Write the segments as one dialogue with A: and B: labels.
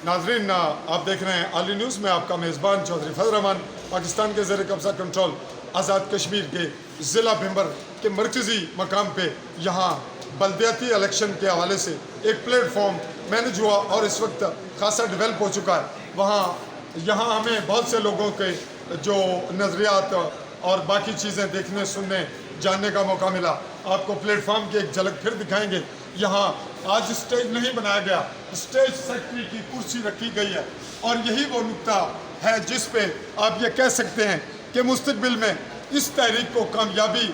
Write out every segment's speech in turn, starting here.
A: नाजरीन, आप देख रहे हैं आली न्यूज़ में आपका मेज़बान चौधरी फजल रहमान। पाकिस्तान के ज़ेर कब्ज़ा कंट्रोल आज़ाद कश्मीर के ज़िला भिंबर के मरकज़ी मकाम पे यहाँ बल्दियाती इलेक्शन के हवाले से एक प्लेटफॉर्म मैनेज हुआ और इस वक्त खासा डेवलप हो चुका है। यहाँ हमें बहुत से लोगों के जो नज़रियात और बाकी चीज़ें देखने, सुनने, जानने का मौका मिला। आपको प्लेटफॉर्म की एक झलक फिर दिखाएंगे। यहाँ आज स्टेज नहीं बनाया गया, स्टेज सेक्रेटरी की कुर्सी रखी गई है और यही वो नुक्ता है जिस पे आप ये कह सकते हैं कि मुस्तकबिल में इस तहरीक को कामयाबी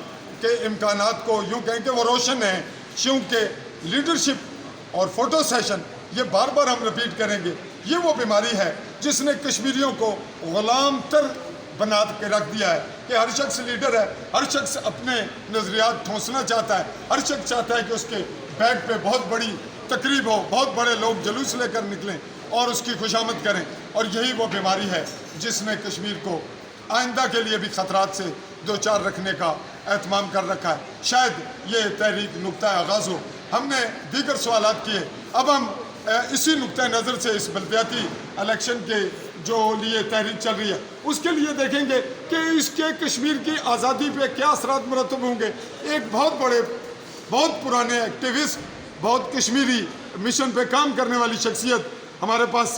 A: के इम्कानात को यूँ कहें कि वो रोशन हैं, क्योंकि लीडरशिप और फ़ोटो सेशन ये बार बार हम रिपीट करेंगे। ये वो बीमारी है जिसने कश्मीरियों को ग़ुलाम तर बना के रख दिया है कि हर शख्स लीडर है, हर शख्स अपने नज़रियात ठोंसना चाहता है, हर शख्स चाहता है कि उसके बैग पे बहुत बड़ी तकरीब हो, बहुत बड़े लोग जुलूस लेकर निकलें और उसकी खुशामद करें। और यही वो बीमारी है जिसने कश्मीर को आइंदा के लिए भी ख़तरात से दो चार रखने का एहतमाम कर रखा है। शायद ये तहरीक नुक्ता आगाज़ हो। हमने दीगर सवालात किए, अब हम इसी नुक्ता नज़र से इस बल्दियाती इलेक्शन के जो लिए तहरीक चल रही है उसके लिए देखेंगे कि इसके कश्मीर की आज़ादी पे क्या असरात मुरतब होंगे। एक बहुत पुराने एक्टिविस्ट, बहुत कश्मीरी मिशन पे काम करने वाली शख्सियत हमारे पास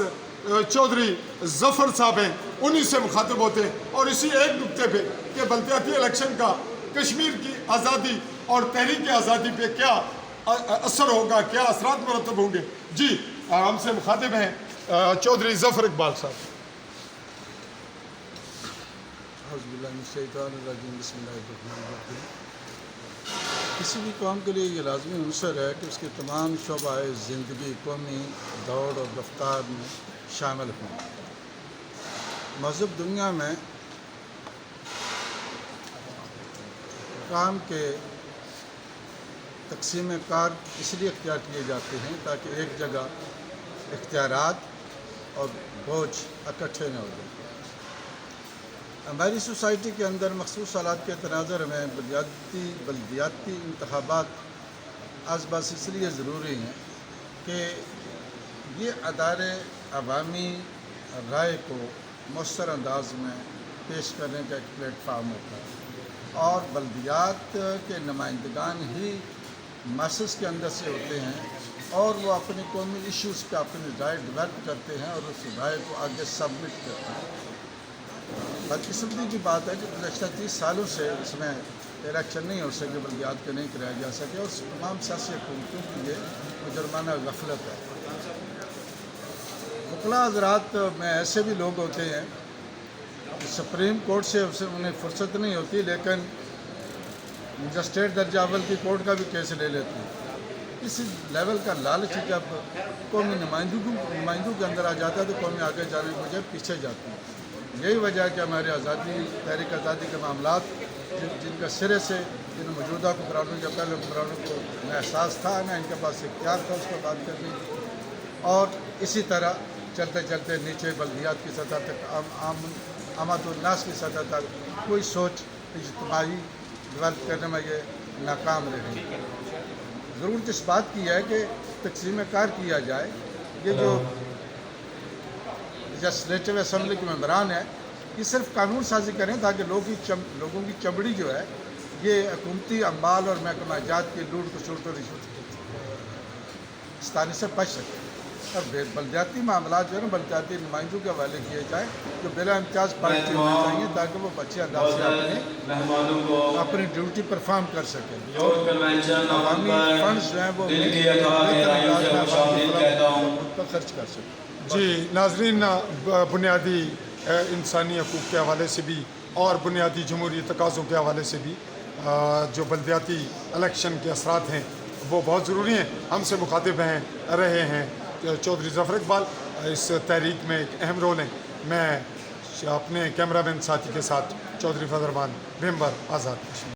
A: चौधरी ज़फ़र साहब हैं, उन्हीं से मुखातिब होते हैं और इसी एक नुक्ते पे कि बल्दियाती इलेक्शन का कश्मीर की आज़ादी और तहरीक आज़ादी पे क्या असर होगा, क्या असरात मुरतब होंगे। जी, हमसे मुखातिब हैं चौधरी ज़फ़र इकबाल साहब।
B: किसी भी कौम के लिए ये लाजमी अंसर है कि उसके तमाम शोबाए ज़िंदगी कौमी दौड़ और रफ्तार में शामिल हों। मज़हब दुनिया में काम के तकसीम कार इसलिए इख्तियार किए जाते हैं ताकि एक जगह इख्तियारात और बोझ इकट्ठे न हो जाए। हमारी सोसाइटी के अंदर मखसूस हालात के तनाज़र में बल्दियाती इंतखाबात आस-पास इसलिए ज़रूरी हैं कि ये अदारे अवामी राय को मौसर अंदाज में पेश करने का एक प्लेटफार्म होता है और बल्दियात के नुमाइंदगान ही मैसेज के अंदर से होते हैं और वो अपने कौमी इश्यूज़ का अपनी राय डेवलप करते हैं और उस राय को आगे सबमिट करते हैं। बदकिस्मती की बात है कि गुज़श्ता 30 सालों से इसमें इलेक्शन नहीं हो सके, बल्दियात के नहीं कराया जा सके और तमाम सियासी हुकूमतों की ये मुजरमाना गफलत है। वकला हज़रात में ऐसे भी लोग होते हैं सुप्रीम कोर्ट से उन्हें फुर्सत नहीं होती, लेकिन मजिस्ट्रेट दर्जा अव्वल की कोर्ट का भी केस ले लेते हैं। इस लेवल का लालच जब कौमी नुमाइंदों के अंदर आ जाता है तो कौमी आगे जाने के बजाय पीछे जाती है। यही वजह है कि हमारे तहरीक आज़ादी के मामलात जिनका सिरे से जिन मौजूदा हुक्मरानों या पहले हुक्मरानों को न एहसास था, न इनके पास इख्तियार था उसको बात करने और इसी तरह चलते चलते नीचे बल्दियात की सतह तक आमदुन्नास की सतह तक कोई सोच इज्तिमाई डेवलप करने में ये नाकाम रही। ज़रूरत इस बात की है कि तकसीम कार किया जाए। ये जो लेजिस्लेटिव असम्बली के मेंबरान है ये सिर्फ कानून साजी करें ताकि लोगों की चमड़ी जो है ये हुकूमती अम्बाल और महकमा जात की लूट खसूट और रिश्वत से बच सके। और बल्दियाती मामला जो है ना बल्दियाती नुमाइंदों के हवाले किए जाए जो बिला इम्तियाज़ पार्टी होने चाहिए ताकि वो अच्छे अंदाज से अपनी ड्यूटी परफॉर्म कर सकें और अवामी फंड्स जो हैं वो खर्च कर सकें।
A: जी नाजरीन, बुनियादी इंसानी हकूक़ के हवाले से भी और बुनियादी जमहूरी तकाज़ों के हवाले से भी जो बल्दियाती इलेक्शन के असरात हैं वो बहुत ज़रूरी हैं। हमसे मुखातिब रहे हैं चौधरी ज़फ़र इकबाल, इस तहरीक में एक अहम रोल है। मैं अपने कैमरामैन साथी के साथ चौधरी फजल रहमान, भिंबर, आज़ाद।